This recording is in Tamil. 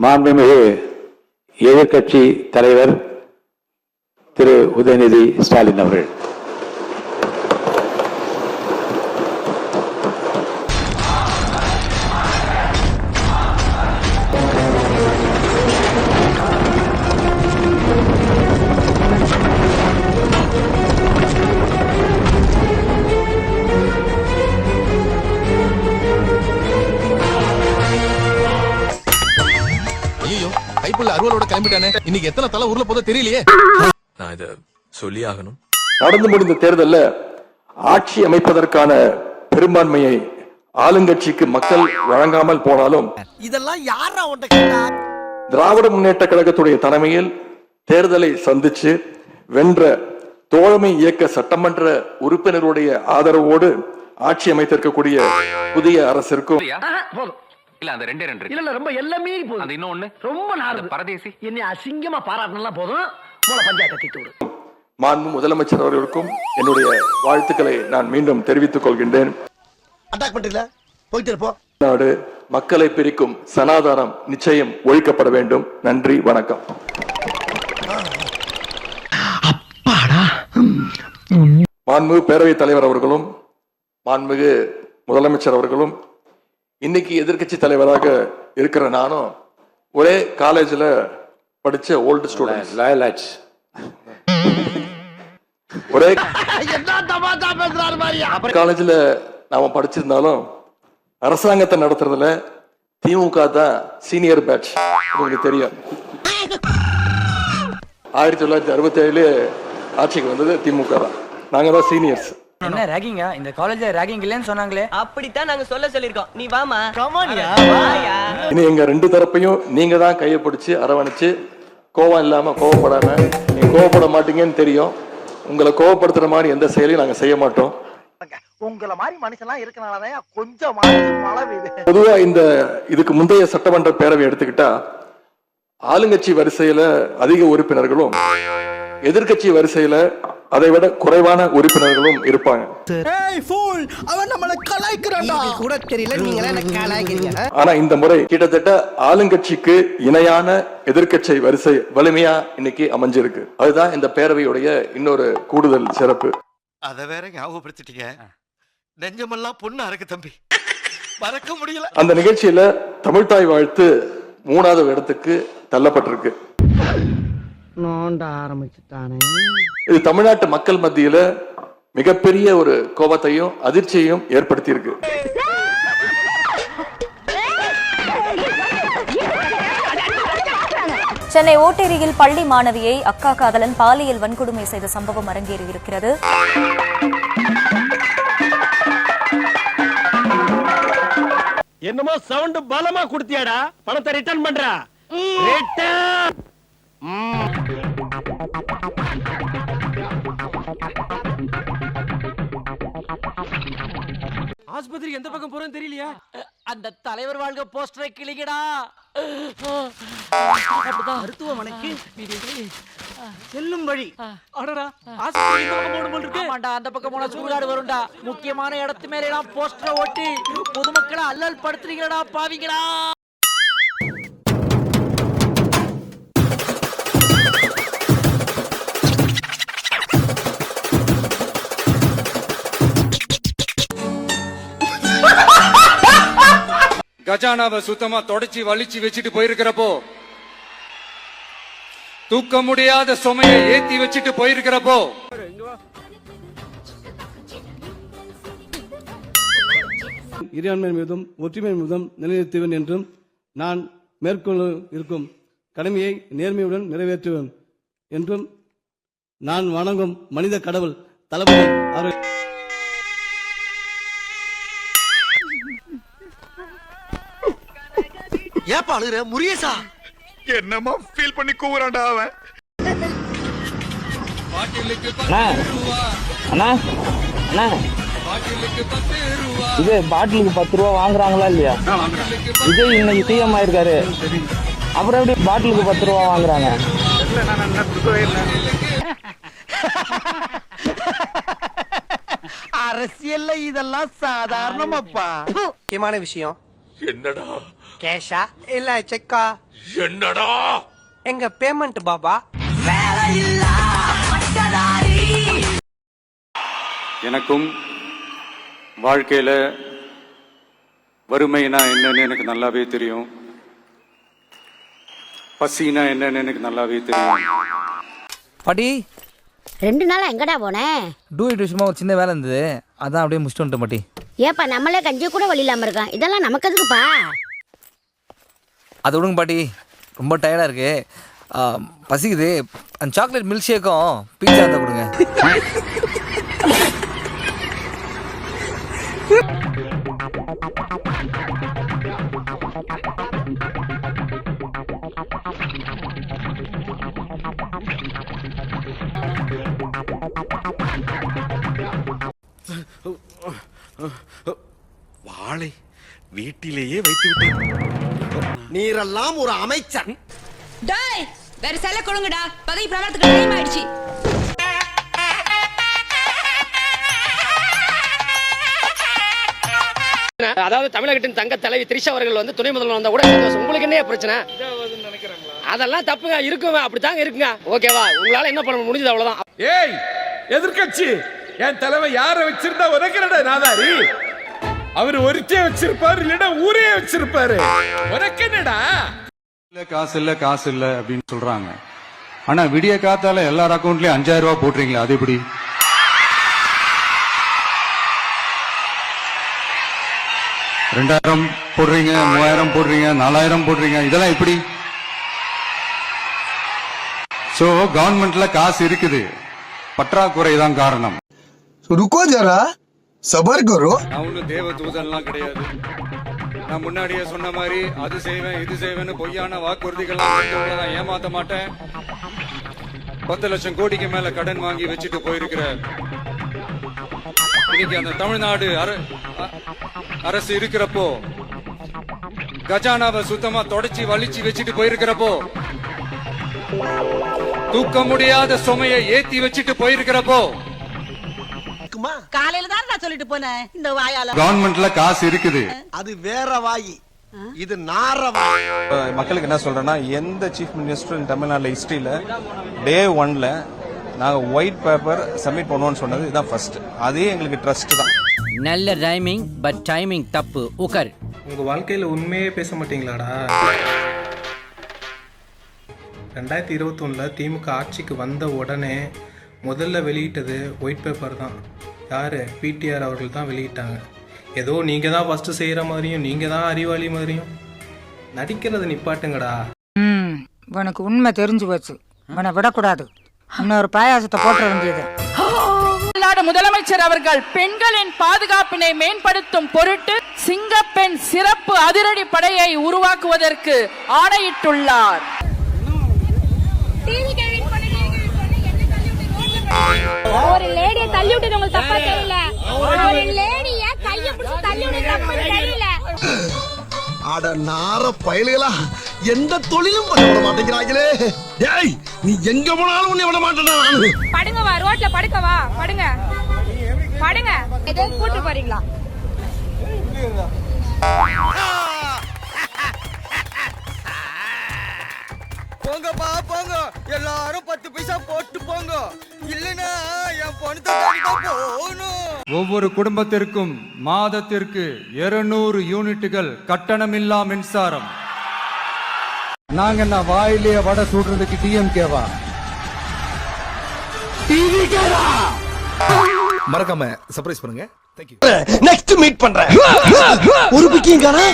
மாண்புமிகு எதிர்க்கட்சி தலைவர் திரு உதயநிதி ஸ்டாலின் அவர்கள். அருவலோட கிளம்பிட்டானே, இன்னைக்கு எத்தனை தலை ஊர்ல போதோ தெரியலையே. நான் இத சொல்லி ஆகணும். நடந்து முடிந்த தேர்தலில் ஆட்சி அமைப்பதற்கான பெரும்பான்மையை ஆளுங்கட்சிக்கு மக்கள் வழங்காமல் போனாலும் இதெல்லாம் யாரா உன்ட கேட்டா? திராவிட முன்னேற்ற கழகத்துடைய தலைமையில் தேர்தலை சந்திச்சு வென்ற தோழமை இயக்க சட்டமன்ற உறுப்பினருடைய ஆதரவோடு ஆட்சி அமைத்திருக்கக்கூடிய புதிய அரசிற்கும் இல்ல அந்த ரெண்டே ரெண்டு இல்ல ரொம்ப எல்லாமே போதும். அந்த இன்னொன்னு ரொம்ப நாடு பரதேசி என்னை அசிங்கமா பாராட்டினா போதும். மூல பஞ்சாயத்தை தீட்டு விடு. மாண்பு முதலமைச்சர் அவர்களுக்கும் என்னுடைய வாழ்த்துக்களை நான் மீண்டும் தெரிவித்துக் கொள்கின்றேன். அட்டாக் பண்றீங்களா? போயிட்டு இருப்போம். நாடு மக்களை பிரிக்கும் சனாதாரம் நிச்சயம் ஒழிக்கப்பட வேண்டும். நன்றி, வணக்கம். மாண்புமிகு பேரவைத் தலைவர் அவர்களும் மாண்புமிகு முதலமைச்சர் அவர்களும் இன்னைக்கு எதிர்கட்சி தலைவராக இருக்கிற நானும் ஒரே காலேஜ்ல படிச்ச ஓல்டு ஸ்டூடெண்ட். ஒரே காலேஜ்ல நாம படிச்சிருந்தாலும் அரசாங்கத்தை நடத்துறதுல திமுக தான் சீனியர் பேட்ச். உங்களுக்கு தெரியும், 1967 ஆட்சிக்கு வந்தது திமுக தான். நாங்க தான் சீனியர்ஸ். என்ன ராகிங்கா? இந்த காலேஜ்ல ராகிங் இல்லன்னு சொன்னாங்களே. அப்படித்தான் நாங்க சொல்லிருக்கோம். நீ வாமா. கமானியா. இனி எங்க ரெண்டு தரப்பையும் நீங்க தான் கையை பிடிச்சு அரவணைச்சு கோவம் இல்லாம கோவப்படாம, நீங்க கோவப்பட மாட்டீங்கன்னு தெரியும். உங்களை கோவப்படுத்துற மாதிரி எந்த செயலையும் நாங்க செய்ய மாட்டோம். உங்கள மாதிரி மனுஷன்லாம் இருக்கனாலதான் கொஞ்சம் மழை பெய்யுது. பொதுவா இதுக்கு முந்தைய சட்டமன்ற பேரவை எடுத்துக்கிட்டா ஆளுங்கட்சி வரிசையில அதிக உறுப்பினர்களும் எதிர்கட்சி வரிசையில அதை விட குறைவான உறுப்பினர்களும் இருப்பாங்க. கூட தெரியல, நீங்க என்ன கலாய்க்கிறீங்க. ஆனா இந்த முறை கிட்டத்தட்ட ஆளுங்கட்சிக்கு இணையான எதிர்கட்சி வரிசை வலிமையா இன்னைக்கு அமைஞ்சிருக்கு. அதுதான் இந்த பேரவையுடைய இன்னொரு கூடுதல் சிறப்பு. அத வேற ஞாபகப்படுத்திட்டீங்க. நெஞ்சமெல்லாம் பொண்ணு அறக்கு தம்பி, மறக்க முடியல. அந்த நிகழ்ச்சியில தமிழ்தாய் வாழ்த்து 3வது இடத்துக்கு தள்ளப்பட்டிருக்கு. இது தமிழ்நாட்டு மக்கள் மத்தியில மிகப்பெரிய ஒரு கோபத்தையும் அதிர்ச்சியையும் ஏற்படுத்தி இருக்கு. சென்னை ஓட்டேரியில் பள்ளி மாணவியை அக்கா காதலன் பாலியல் வன்கொடுமை செய்த சம்பவம் அரங்கேறி இருக்கிறது. என்னமோ சவுண்ட் பலமா குடுத்தியாடா? பணத்தை ரிட்டர்ன் பண்றா. ஆஸ்பத்திரி எந்த பக்கம் போறோம் தெரியலையா? அந்த தலைவர் வாழ்க போஸ்டரை கிளிக்கடா. மருத்துவமனைக்கு செல்லும் வழி. அடடா, ஆஸ்பத்திரி இந்த பக்கம் போடும் போல இருக்கு. ஆமாண்டா, அந்த பக்கம் போனா சூடாடு வரும்டா. முக்கியமான இடத்து மேல எல்லாம் போஸ்டரை ஒட்டி பொதுமக்களை அல்லல் படுத்துறீங்கடா பாவிங்களா. கஜானாவை சுத்தமா தொடச்சி வலிச்சு வச்சுட்டு போயிருக்கிறப்போ, தூக்க முடியாத சுமையை ஏத்தி வச்சுட்டு போயிருக்கிறப்போ, இறையாண்மை மீதும் ஒற்றுமை மீதும் நிலைநிறுத்துவேன் என்றும் நான் மேற்கொள்ள இருக்கும் கடமையை நேர்மையுடன் நிறைவேற்றுவேன் என்றும் நான் வணங்கும் மனித கடவுள் தளபதி அவர்கள். ஏப்பா அழுகுற முரியசா? என்னமா ஃபீல் பண்ணி கூவுறான்டா அவன். இது பாட்டிலுக்கு 10 ரூபா வாங்குறாங்களா இல்லையா? இது இன்னைக்கு சிஎம் ஆயிருக்காரு, அப்புறம் எப்படி பாட்டிலுக்கு 10 ரூபா வாங்குறாங்க? அரசியல்ல இதெல்லாம் சாதாரணமாப்பா. முக்கியமான விஷயம் என்னடா கேஷா இல்ல செக்கா? என்னடா எங்க பேமெண்ட் பாபா. எனக்கும் வாழ்க்கையில வறுமைனா என்னன்னு எனக்கு நல்லாவே தெரியும். பசினா என்னன்னு எனக்கு நல்லாவே தெரியும். பாட்டி 2 நாளா எங்கடா போனேன்? டூயிட் விஷயமா ஒரு சின்ன வேலை இருந்தது, அதான் அப்படியே முடிச்சுட்டு வந்துட்டேன் பாட்டி. ஏப்பா நம்மளே கஞ்சி கூட வழி இல்லாம இருக்கான், இதெல்லாம் நமக்கு எதுக்குப்பா? அது விடுங்க பாட்டி, ரொம்ப டயர்டாக இருக்கு, பசிக்குது. அந்த சாக்லேட் மில்க் ஷேக்கும் பீட்சா தான் கொடுங்க. வாளை வீட்டிலேயே வைத்து விட்டேன். நீரெல்லாம் ஒரு அமைச்சர். டேய் வேற செல்ல கொடுங்கடா, பதவி பிரமாணத்துக்கு டைம் ஆயிடுச்சு. அதாவது தமிழகத்தின் தங்க தலைவி திரிஷா அவர்கள் வந்து துணை முதல்வர் வந்தா கூட சந்தோஷம். உங்களுக்கு என்ன பிரச்சனை? அதெல்லாம் தப்புங்க, இருக்குங்க, அப்படித்தாங்க இருக்குங்க. ஓகேவா, உங்களால என்ன பண்ண முடிஞ்சது அவ்வளவுதான். ஏய் எதிர்க்கட்சி, என் தலைவன் யார வச்சிருந்தா உனக்குறடா நாதாரி? அவர் ஒருத்தே வச்சிருப்பாரு, இல்லடா ஊரே வச்சிருப்பாரு. உனக்கு என்னடா? காசு இல்ல அப்படின்னு சொல்றாங்க. ஆனா விடிய காத்தால எல்லார் அக்கௌண்ட்லயும் 5000 ரூபாய் போட்டுறீங்களா? அது எப்படி? $2000 போடுறீங்க, 3000 போடுறீங்க, 4000 போடுறீங்க, இதெல்லாம் எப்படி? சோ கவர்மெண்ட்ல காசு இருக்குது, பற்றாக்குறை தான் காரணம். ருக்கோ ஜரா சபர் கரோ. நான் ஒன்னும் தேவ தூதன்லாம் கிடையாது. நான் முன்னாடியே சொன்ன மாதிரி அது செய்வேன் இது செய்வேன்னு பொய்யான வாக்குறுதிகள்லாம் நான் ஏமாத்த மாட்டேன். 10 லட்சம் கோடிக்கு மேல கடன் வாங்கி வச்சுட்டு போயிருக்கிற இன்னைக்கு அந்த தமிழ்நாடு அரசு இருக்கிறப்போ, கஜானாவை சுத்தமா தொடச்சி வலிச்சு வச்சுட்டு போயிருக்கிறப்போ, தூக்க முடியாத சுமையை ஏத்தி வச்சுட்டு போயிருக்கிறப்போ, காலையில தான் நான் சொல்லிட்டு போனேன் இந்த வாயால. கவர்மெண்ட்ல காசு இருக்குது. அது வேற வாயி, இது நார வாயி. மக்களுக்கு என்ன சொல்றேன்னா, எந்த சீஃப் மினிஸ்டர் தமிழ்நாடு ஹிஸ்டரியில டே 1ல நாங்க ஒயிட் பேப்பர் சப்மிட் பண்ணுவோம்னு சொன்னது இதுதான் ஃபர்ஸ்ட். அதே எங்களுக்கு ட்ரஸ்ட் தான். நல்ல ரைமிங் பட் டைமிங் தப்பு. உட்கார். உங்க வாழ்க்கையில உண்மையே பேச மாட்டீங்களாடா? 2021ல திமுக ஆட்சிக்கு வந்த உடனே முதல்ல வெளியிட்டது ஒயிட் பேப்பர் தான். யாரு? பிடிஆர் அவர்கள் தான் வெளியிட்டாங்க. ஏதோ நீங்க தான் ஃபர்ஸ்ட் செய்யற மாதிரியும், நீங்க தான் அறிவாளி மாதிரியும் நடிக்கிறத நிப்பாட்டுங்கடா. உனக்கு உண்மை தெரிஞ்சு போச்சு, உன்னை விடக்கூடாது. இன்னொரு பாயாசத்தை போட்ட வேண்டியது. தமிழ்நாடு முதலமைச்சர் அவர்கள் பெண்களின் பாதுகாப்பினை மேம்படுத்தும் பொருட்டு சிங்கப்பெண் சிறப்பு அதிரடி படையை உருவாக்குவதற்கு ஆணையிட்டுள்ளார். ஒரு லேடியை தள்ளி விட்டது உங்களுக்கு தப்பா தெரியல? ஒரு லேடிய கையை பிடிச்சு தள்ளி விட்டது தப்பா தெரியல? அட நார பயலுகளா, எந்த தொழிலும் பண்ண விட மாட்டேங்கிறாங்களே. ஏய், நீ எங்க போனாலும் உன்னை விட மாட்டேன் நானு. படுங்க வா, ரோட்ல படுக்க வா, படுங்க படுங்க. ஏதோ கூட்டு போறீங்களா? போங்கப்பா போங்க, எல்லாரும் 10 பைசா போட்டு போங்க, இல்லனா என் பணத்தை போகணும். ஒவ்வொரு குடும்பத்திற்கும் மாதத்திற்கு 200 யூனிட்டுகள் கட்டணமில்லா மின்சாரம். நாங்க என்ன வாயிலேயே வடை சுடுறதுக்கு டிஎம்கேவா? மறக்காம சர்ப்ரைஸ் பண்ணுங்க. Thank you. நெக்ஸ்ட் மீட் பண்றேன். ஒரு பிக்கிங் காணா.